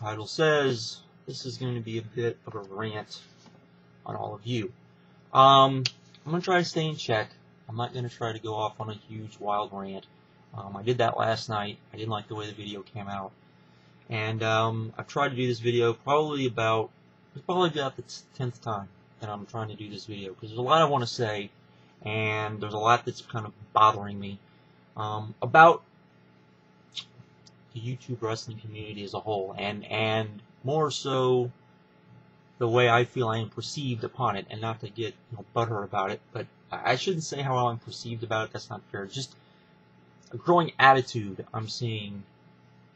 title says, this is going to be a bit of a rant on all of you. I'm going to try to stay in check. I'm not going to try to go off on a huge wild rant. I did that last night. I didn't like the way the video came out. And I've tried to do this video probably about the 10th time that I'm trying to do this video, because there's a lot I want to say, and there's a lot that's kind of bothering me about the YouTube wrestling community as a whole, and more so the way I feel I am perceived upon it, and not to get butthurt about it, but I shouldn't say how I'm perceived about it. That's not fair. Just a growing attitude I'm seeing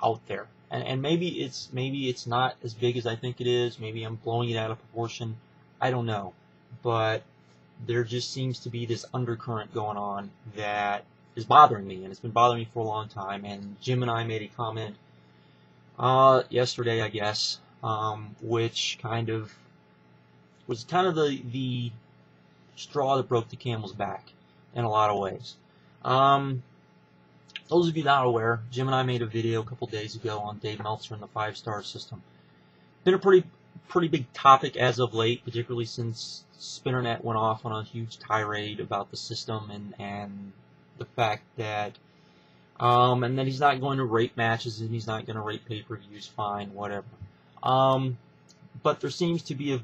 out there, and maybe it's not as big as I think it is. Maybe I'm blowing it out of proportion. I don't know, but there just seems to be this undercurrent going on that is bothering me, and it's been bothering me for a long time. And Jim and I made a comment yesterday, I guess, which was kind of the straw that broke the camel's back in a lot of ways. Those of you not aware, Jim and I made a video a couple days ago on Dave Meltzer and the 5-star system. Been a pretty big topic as of late, particularly since Spinnernet went off on a huge tirade about the system and the fact that and then he's not going to rate matches and he's not going to rate pay-per-views, fine, whatever. But there seems to be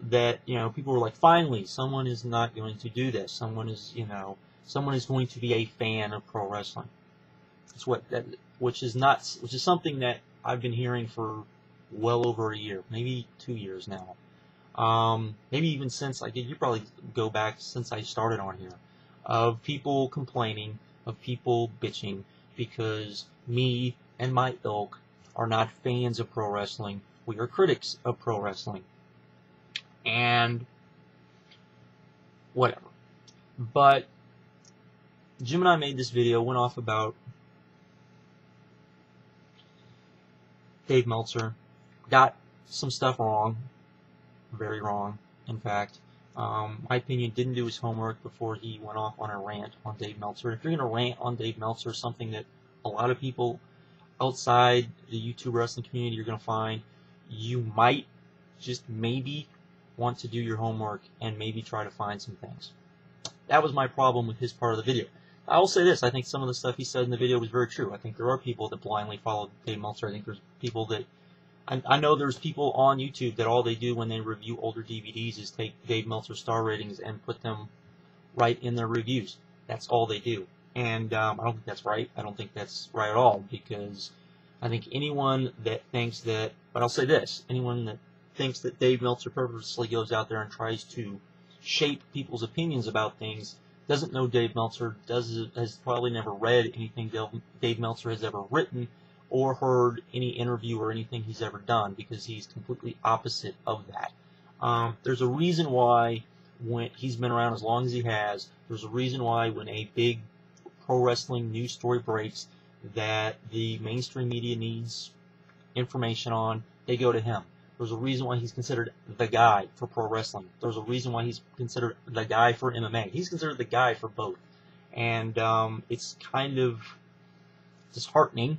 that people were like, finally, someone is not going to do this. Someone is going to be a fan of pro wrestling. Which is something that I've been hearing for well over a year, maybe 2 years now. Maybe even since you probably go back since I started on here, of people complaining, of people bitching because me and my ilk are not fans of pro wrestling. We are critics of pro wrestling. And whatever. But Jim and I made this video, went off about Dave Meltzer, got some stuff wrong, very wrong, in fact. My opinion, didn't do his homework before he went off on a rant on Dave Meltzer. If you're going to rant on Dave Meltzer, something that a lot of people outside the YouTube wrestling community are going to find, you might just maybe want to do your homework and maybe try to find some things. That was my problem with his part of the video. I will say this, I think some of the stuff he said in the video was very true. I think there are people that blindly follow Dave Meltzer. I think there's people that, I know there's people on YouTube that all they do when they review older DVDs is take Dave Meltzer star ratings and put them right in their reviews. That's all they do. And I don't think that's right. I don't think that's right at all, because I think anyone that thinks that, but I'll say this, anyone that thinks that Dave Meltzer purposely goes out there and tries to shape people's opinions about things doesn't know Dave Meltzer, has probably never read anything Dave Meltzer has ever written or heard any interview or anything he's ever done, because he's completely opposite of that. There's a reason why when he's been around as long as he has, there's a reason why when a big pro wrestling news story breaks that the mainstream media needs information on, they go to him. There's a reason why he's considered the guy for pro wrestling. There's a reason why he's considered the guy for MMA. He's considered the guy for both. And it's kind of disheartening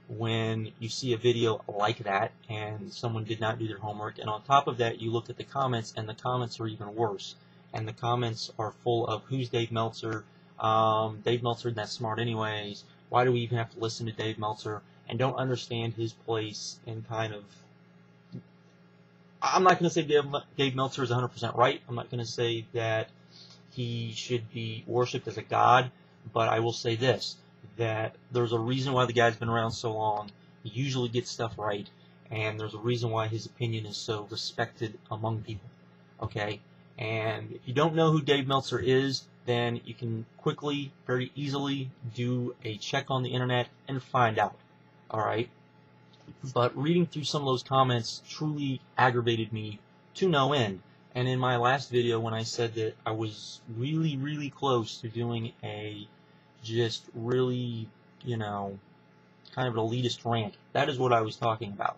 when you see a video like that and someone did not do their homework. And on top of that, you look at the comments, and the comments are even worse. And the comments are full of, who's Dave Meltzer? Dave Meltzer isn't that smart anyways. Why do we even have to listen to Dave Meltzer? And don't understand his place in kind of... I'm not going to say Dave Meltzer is 100% right. I'm not going to say that he should be worshipped as a god, but I will say this, that there's a reason why the guy's been around so long. He usually gets stuff right, and there's a reason why his opinion is so respected among people. Okay? And if you don't know who Dave Meltzer is, then you can quickly, very easily do a check on the internet and find out. Alright? But reading through some of those comments truly aggravated me to no end. And in my last video, when I said that I was really, really close to doing a just really, kind of an elitist rant, that is what I was talking about.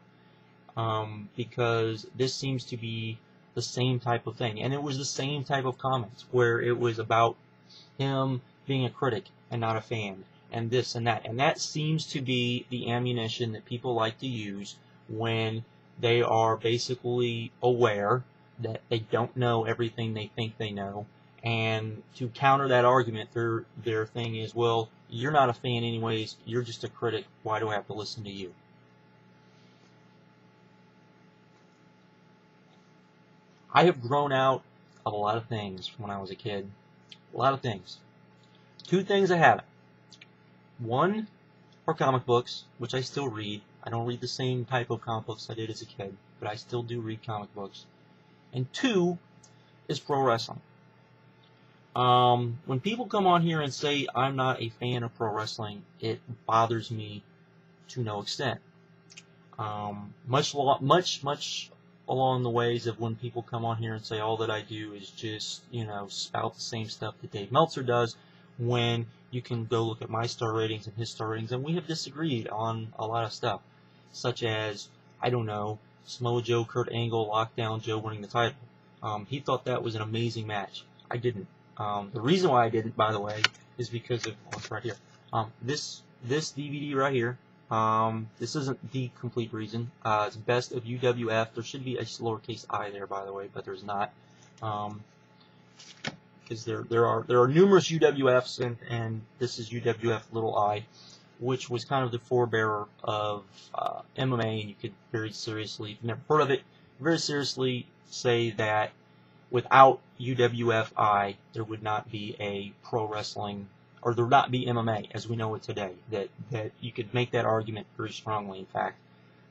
Because this seems to be the same type of thing. And it was the same type of comments where it was about him being a critic and not a fan, and this and that. And that seems to be the ammunition that people like to use when they are basically aware that they don't know everything they think they know. And to counter that argument, their thing is, well, you're not a fan anyways, you're just a critic, why do I have to listen to you? I have grown out of a lot of things from when I was a kid. A lot of things. Two things I haven't. One are comic books, which I still read. I don't read the same type of comic books I did as a kid, but I still do read comic books. And two is pro wrestling. When people come on here and say I'm not a fan of pro wrestling, it bothers me to no extent. Much along the ways of when people come on here and say all that I do is just, spout the same stuff that Dave Meltzer does, when you can go look at my star ratings and his star ratings, and we have disagreed on a lot of stuff, such as, I don't know, Samoa Joe, Kurt Angle, Lockdown Joe winning the title. He thought that was an amazing match. I didn't. The reason why I didn't, by the way, is because of, it's right here, this DVD right here. This isn't the complete reason. It's Best of UWF. There should be a lowercase I there, by the way, but there's not. Because there are numerous UWFs, and this is UWF little I, which was kind of the forebearer of MMA, and you could very seriously, if you've never heard of it, very seriously say that without UWFI, there would not be a pro wrestling, or there would not be MMA as we know it today. That you could make that argument very strongly, in fact.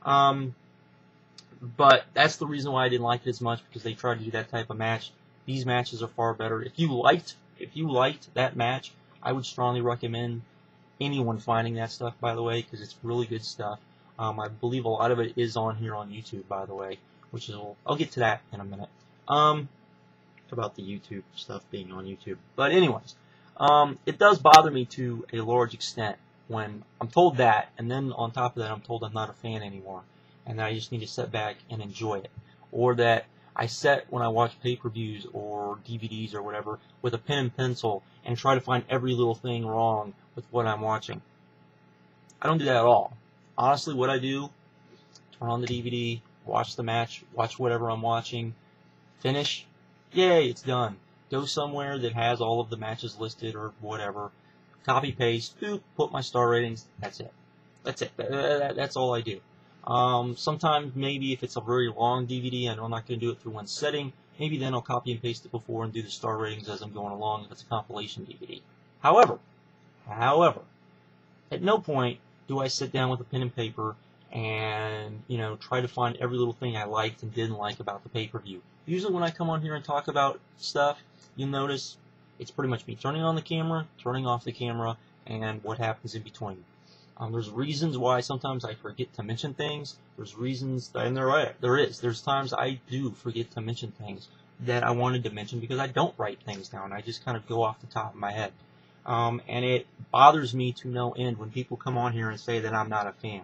But that's the reason why I didn't like it as much, because they tried to do that type of match. These matches are far better. If you liked that match, I would strongly recommend anyone finding that stuff, by the way, because it's really good stuff. I believe a lot of it is on here on YouTube, by the way, which is, I'll get to that in a minute. About the YouTube stuff being on YouTube. But anyways, it does bother me to a large extent when I'm told that, and then on top of that I'm told I'm not a fan anymore, and that I just need to sit back and enjoy it. Or that I sit when I watch pay-per-views or DVDs or whatever with a pen and pencil and try to find every little thing wrong with what I'm watching. I don't do that at all. Honestly, what I do, turn on the DVD, watch the match, watch whatever I'm watching, finish, yay, it's done. Go somewhere that has all of the matches listed or whatever, copy paste, boop, put my star ratings, that's it. That's it. That's all I do. Sometimes maybe if it's a very long DVD, I know I'm not going to do it through one setting, maybe then I'll copy and paste it before and do the star ratings as I'm going along if it's a compilation DVD. However, at no point do I sit down with a pen and paper and, try to find every little thing I liked and didn't like about the pay-per-view. Usually when I come on here and talk about stuff, you'll notice it's pretty much me turning on the camera, turning off the camera, and what happens in between. There's reasons why sometimes I forget to mention things. There's reasons, and there is. There's times I do forget to mention things that I wanted to mention because I don't write things down. I just kind of go off the top of my head. And it bothers me to no end when people come on here and say that I'm not a fan.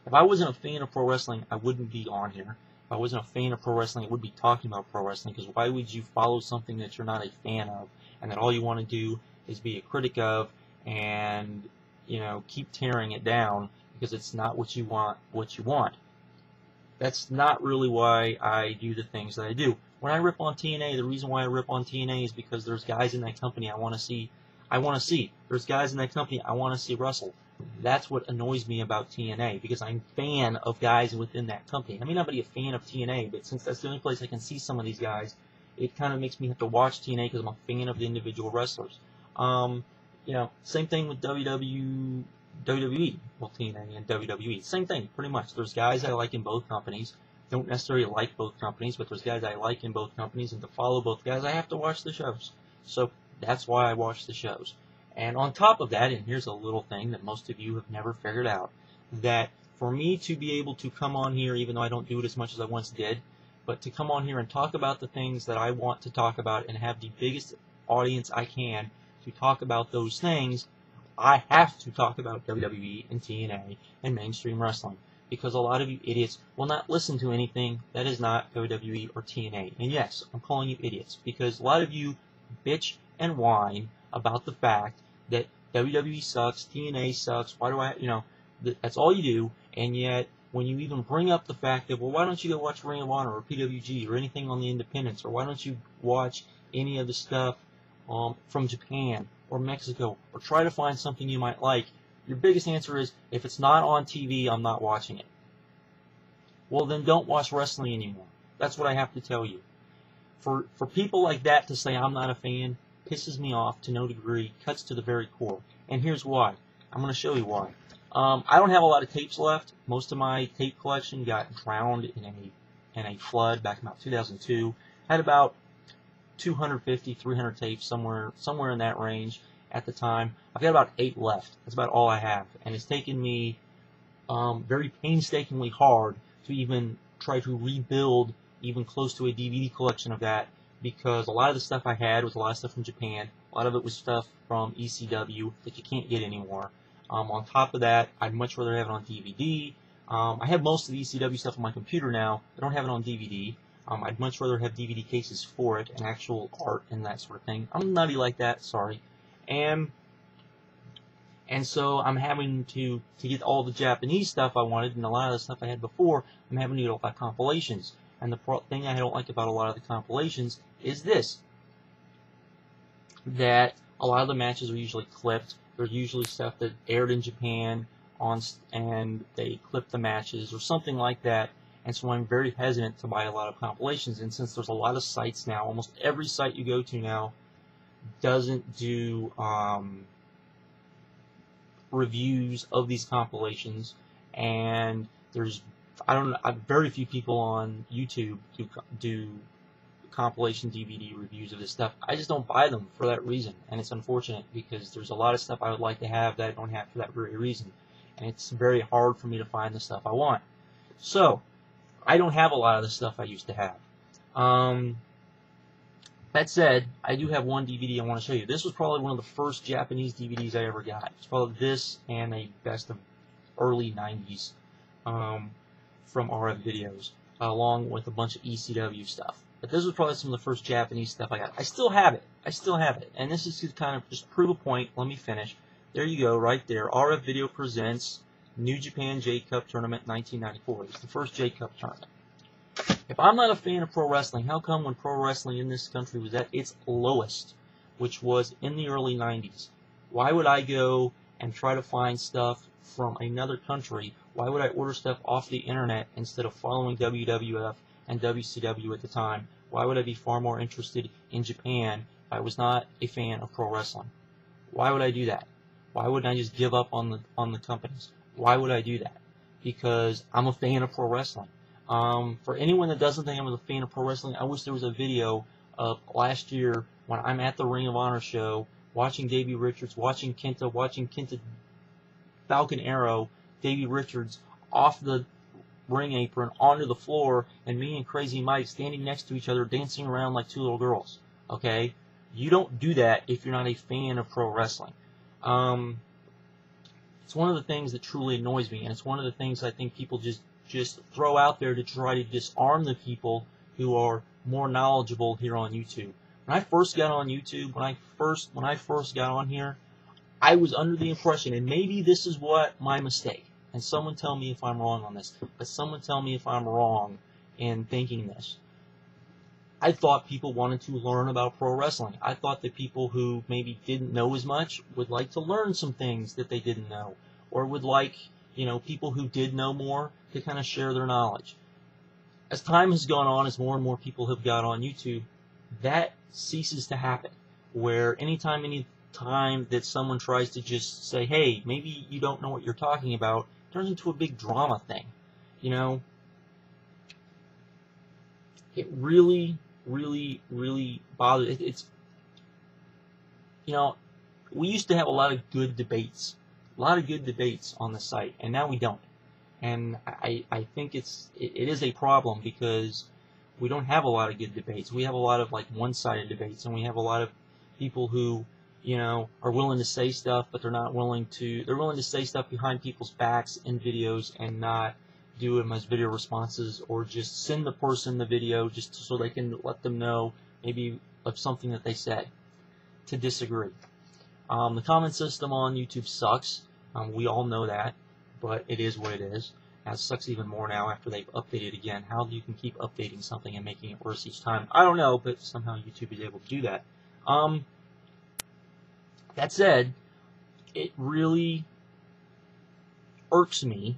If I wasn't a fan of pro wrestling, I wouldn't be on here. If I wasn't a fan of pro wrestling, I would be talking about pro wrestling, because why would you follow something that you're not a fan of and that all you want to do is be a critic of and, keep tearing it down because it's not what you want. That's not really why I do the things that I do. When I rip on TNA, the reason why I rip on TNA is because there's guys in that company I want to see. There's guys in that company I want to see wrestle. That's what annoys me about TNA, because I'm a fan of guys within that company. I may not be a fan of TNA, but since that's the only place I can see some of these guys, it kind of makes me have to watch TNA because I'm a fan of the individual wrestlers. Same thing with WWE, well, TNA and WWE. Same thing, pretty much. There's guys I like in both companies. Don't necessarily like both companies, but there's guys I like in both companies, and to follow both guys, I have to watch the shows. So that's why I watch the shows. And on top of that, and here's a little thing that most of you have never figured out, that for me to be able to come on here, even though I don't do it as much as I once did, but to come on here and talk about the things that I want to talk about and have the biggest audience I can to talk about those things, I have to talk about WWE and TNA and mainstream wrestling. Because a lot of you idiots will not listen to anything that is not WWE or TNA. And yes, I'm calling you idiots, because a lot of you bitch and whine about the fact that WWE sucks, TNA sucks, why do I, that's all you do, and yet when you even bring up the fact that, well, why don't you go watch Ring of Honor or PWG or anything on the independents, or why don't you watch any of the stuff from Japan or Mexico, or try to find something you might like, your biggest answer is, if it's not on TV, I'm not watching it. Well, then don't watch wrestling anymore. That's what I have to tell you. For people like that to say I'm not a fan pisses me off to no degree, cuts to the very core. And here's why. I'm going to show you why. I don't have a lot of tapes left. Most of my tape collection got drowned in a flood back in about 2002. Had about 250, 300 tapes, somewhere in that range at the time. I've got about 8 left. That's about all I have. And it's taken me very painstakingly hard to even try to rebuild even close to a DVD collection of that, because a lot of the stuff I had was a lot of stuff from Japan. A lot of it was stuff from ECW that you can't get anymore. On top of that, I'd much rather have it on DVD. I have most of the ECW stuff on my computer now. I don't have it on DVD. I'd much rather have DVD cases for it and actual art and that sort of thing. I'm nutty like that, sorry. And so I'm having to get all the Japanese stuff I wanted, and a lot of the stuff I had before, I'm having to get all my compilations. And the thing I don't like about a lot of the compilations is this, that a lot of the matches are usually clipped. There's usually stuff that aired in Japan and they clip the matches or something like that. And so I'm very hesitant to buy a lot of compilations. And since there's a lot of sites now, almost every site you go to now doesn't do reviews of these compilations, and there's very few people on YouTube do compilation DVD reviews of this stuff. I just don't buy them for that reason, and it's unfortunate because there's a lot of stuff I would like to have that I don't have for that very reason, and it's very hard for me to find the stuff I want. So I don't have a lot of the stuff I used to have. That said, I do have one DVD I want to show you. This was probably one of the first Japanese DVDs I ever got. It's probably this and a best of early 90s from RF Videos, along with a bunch of ECW stuff. But this was probably some of the first Japanese stuff I got. I still have it. I still have it. And this is to kind of just prove a point. Let me finish. There you go, right there. RF Video presents New Japan J-Cup Tournament 1994. It's the first J-Cup tournament. If I'm not a fan of pro wrestling, how come when pro wrestling in this country was at its lowest, which was in the early 90s, why would I go and try to find stuff from another country? Why would I order stuff off the internet instead of following WWF and WCW at the time? Why would I be far more interested in Japan if I was not a fan of pro wrestling? Why would I do that? Why wouldn't I just give up on the companies? Why would I do that? Because I'm a fan of pro wrestling. For anyone that doesn't think I'm a fan of pro wrestling, I wish there was a video of last year when I'm at the Ring of Honor show, watching Davey Richards, watching Kenta Falcon Arrow, Davey Richards off the ring apron onto the floor, and me and Crazy Mike standing next to each other, dancing around like two little girls. Okay? You don't do that if you're not a fan of pro wrestling. It's one of the things that truly annoys me, and it's one of the things I think people just throw out there to try to disarm the people who are more knowledgeable here on YouTube. When I first got on YouTube, when I first got on here, I was under the impression, and maybe this is what my mistake, and someone tell me if I'm wrong on this, but someone tell me if I'm wrong in thinking this. I thought people wanted to learn about pro wrestling. I thought that people who maybe didn't know as much would like to learn some things that they didn't know, or would like, people who did know more to kind of share their knowledge. As time has gone on, as more and more people have got on YouTube, that ceases to happen. Where any time that someone tries to just say, hey, maybe you don't know what you're talking about, it turns into a big drama thing. It really, really, really bothers. We used to have a lot of good debates. On the site, and now we don't. And I think it is a problem because we don't have a lot of good debates. We have a lot of one-sided debates, and we have a lot of people who are willing to say stuff, but they're willing to say stuff behind people's backs in videos and not do them as video responses, or just send the person the video just so they can let them know maybe of something that they said to disagree. The comment system on YouTube sucks. We all know that, but it is what it is. That sucks even more now after they've updated again. How you can keep updating something and making it worse each time, I don't know, but somehow YouTube is able to do that. That said, it really irks me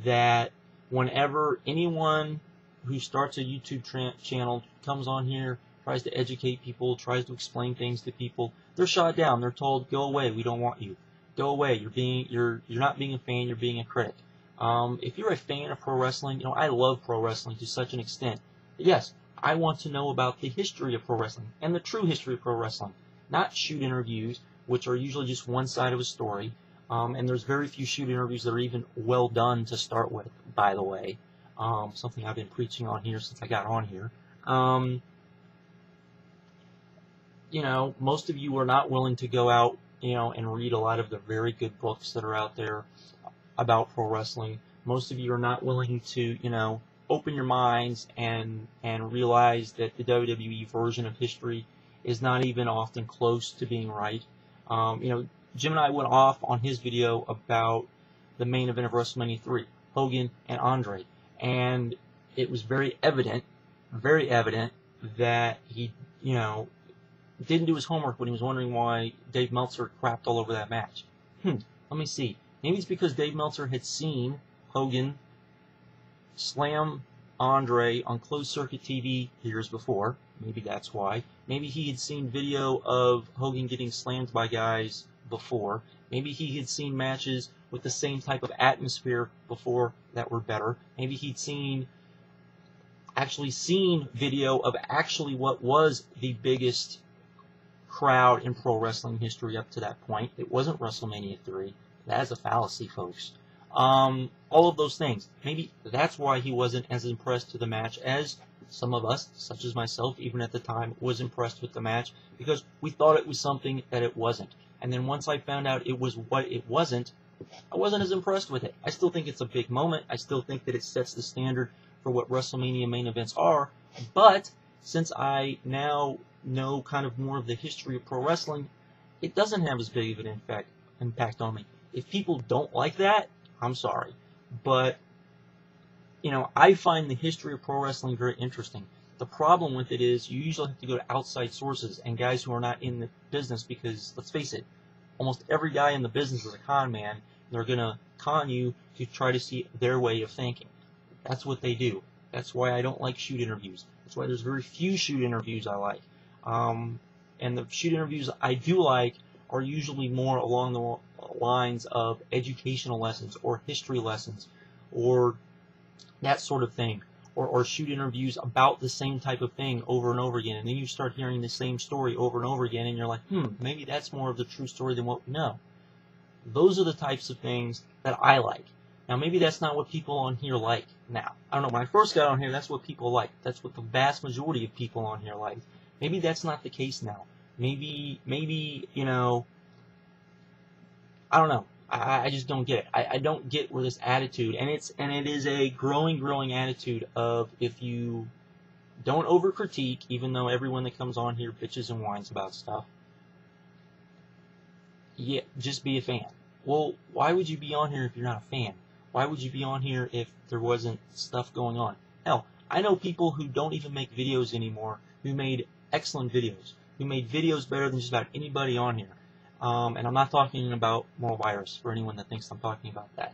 that whenever anyone who starts a YouTube channel comes on here, tries to educate people, tries to explain things to people, they're shot down. They're told, "Go away. We don't want you. Go away. You're not being a fan. You're being a critic." If you're a fan of pro wrestling, I love pro wrestling to such an extent. Yes, I want to know about the history of pro wrestling and the true history of pro wrestling, not shoot interviews, which are usually just one side of a story. And there's very few shoot interviews that are even well done to start with, by the way. Something I've been preaching on here since I got on here. Most of you are not willing to go out, and read a lot of the very good books that are out there about pro wrestling. Most of you are not willing to, open your minds and realize that the WWE version of history is not even often close to being right. Jim and I went off on his video about the main event of WrestleMania 3, Hogan and Andre, and it was very evident that he, didn't do his homework when he was wondering why Dave Meltzer crapped all over that match. Let me see. Maybe it's because Dave Meltzer had seen Hogan slam Andre on closed circuit TV years before. Maybe that's why. Maybe he had seen video of Hogan getting slammed by guys before. Maybe he had seen matches with the same type of atmosphere before that were better. Maybe he'd actually seen video of actually what was the biggest crowd in pro wrestling history up to that point. It wasn't WrestleMania 3. That is a fallacy, folks. All of those things. Maybe that's why he wasn't as impressed with the match as some of us, such as myself, even at the time, was impressed with the match, because we thought it was something that it wasn't. And then once I found out it was what it wasn't, I wasn't as impressed with it. I still think it's a big moment. I still think that it sets the standard for what WrestleMania main events are. But since I now know kind of more of the history of pro wrestling, it doesn't have as big of an impact on me. If people don't like that, I'm sorry. But, I find the history of pro wrestling very interesting. The problem with it is you usually have to go to outside sources and guys who are not in the business, because, let's face it, almost every guy in the business is a con man. They're going to con you to try to see their way of thinking. That's what they do. That's why I don't like shoot interviews. That's why there's very few shoot interviews I like. And the shoot interviews I do like are usually more along the lines of educational lessons or history lessons or that sort of thing. Or shoot interviews about the same type of thing over and over again. And then you start hearing the same story over and over again, and you're like, maybe that's more of the true story than what we know. Those are the types of things that I like. Now, maybe that's not what people on here like now. I don't know. When I first got on here, that's what people like. That's what the vast majority of people on here like. Maybe that's not the case now. Maybe I don't know. I just don't get it. I don't get where this attitude, and it is a growing attitude of, if you don't over critique, even though everyone that comes on here bitches and whines about stuff, yeah, just be a fan. Well, why would you be on here if you're not a fan? Why would you be on here if there wasn't stuff going on? Hell, I know people who don't even make videos anymore who made excellent videos, who made videos better than just about anybody on here. And I'm not talking about Moral Virus for anyone that thinks I'm talking about that.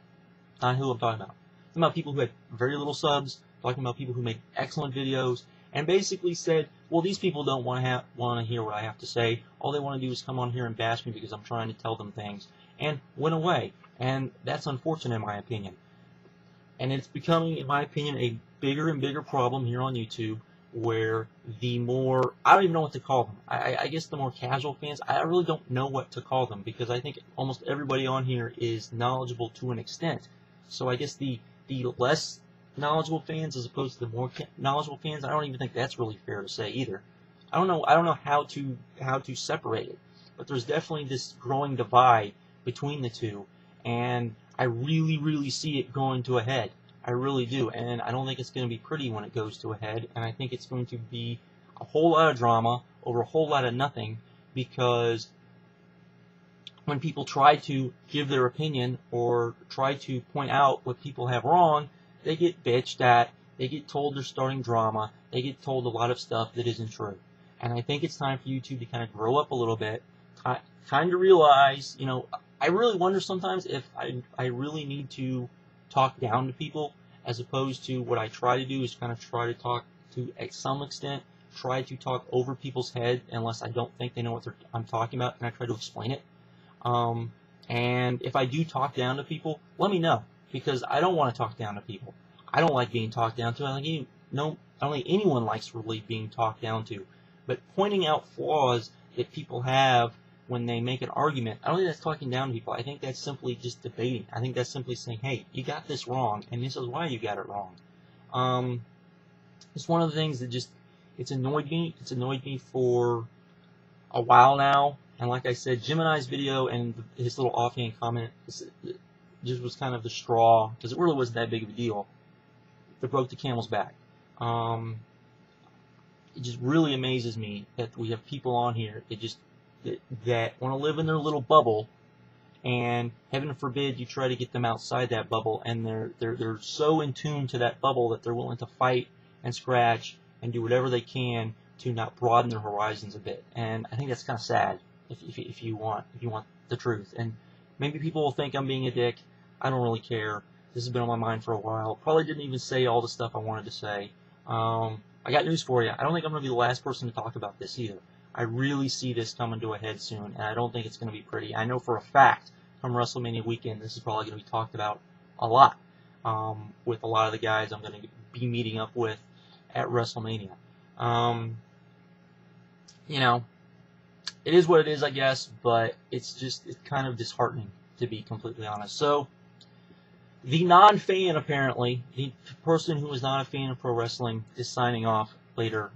Not who I'm talking about. I'm talking about people who had very little subs, talking about people who made excellent videos, and basically said, well, these people don't want to hear what I have to say. All they want to do is come on here and bash me because I'm trying to tell them things, and went away. And that's unfortunate in my opinion. And it's becoming, in my opinion, a bigger and bigger problem here on YouTube, where the more, I don't even know what to call them. I guess the more casual fans, I really don't know what to call them, because I think almost everybody on here is knowledgeable to an extent. So I guess the less knowledgeable fans as opposed to the more knowledgeable fans, I don't even think that's really fair to say either. I don't know how to separate it, but there's definitely this growing divide between the two, and I really see it going to a head. I really do, and I don't think it's going to be pretty when it goes to a head, and I think it's going to be a whole lot of drama over a whole lot of nothing, because when people try to give their opinion or try to point out what people have wrong, they get bitched at, they get told they're starting drama, they get told a lot of stuff that isn't true. And I think it's time for YouTube to kind of grow up a little bit, kind of realize, you know, I really wonder sometimes if I really need to talk down to people, as opposed to what I try to do is kind of try to talk to, at some extent, try to talk over people's head unless I don't think they know what I'm talking about, and I try to explain it. And if I do talk down to people, let me know, because I don't want to talk down to people. I don't like being talked down to. I don't think anyone likes really being talked down to. But pointing out flaws that people have when they make an argument, I don't think that's talking down to people. I think that's simply just debating. I think that's simply saying, hey, you got this wrong, and this is why you got it wrong. It's one of the things that just, it's annoyed me. It's annoyed me for a while now. And like I said, Gemini's video and his little offhand comment just was kind of the straw, because it really wasn't that big of a deal, that broke the camel's back. It just really amazes me that we have people on here that want to live in their little bubble, and heaven forbid you try to get them outside that bubble, and they're so in tune to that bubble that they're willing to fight and scratch and do whatever they can to not broaden their horizons a bit. And I think that's kind of sad. If you want the truth, and maybe people will think I'm being a dick. I don't really care. This has been on my mind for a while. Probably didn't even say all the stuff I wanted to say. I got news for you. I don't think I'm going to be the last person to talk about this either. I really see this coming to a head soon, and I don't think it's going to be pretty. I know for a fact come WrestleMania weekend, this is probably going to be talked about a lot with a lot of the guys I'm going to be meeting up with at WrestleMania. You know, it is what it is, I guess, but it's kind of disheartening, to be completely honest. So, the non-fan, apparently, the person who is not a fan of pro wrestling, is signing off later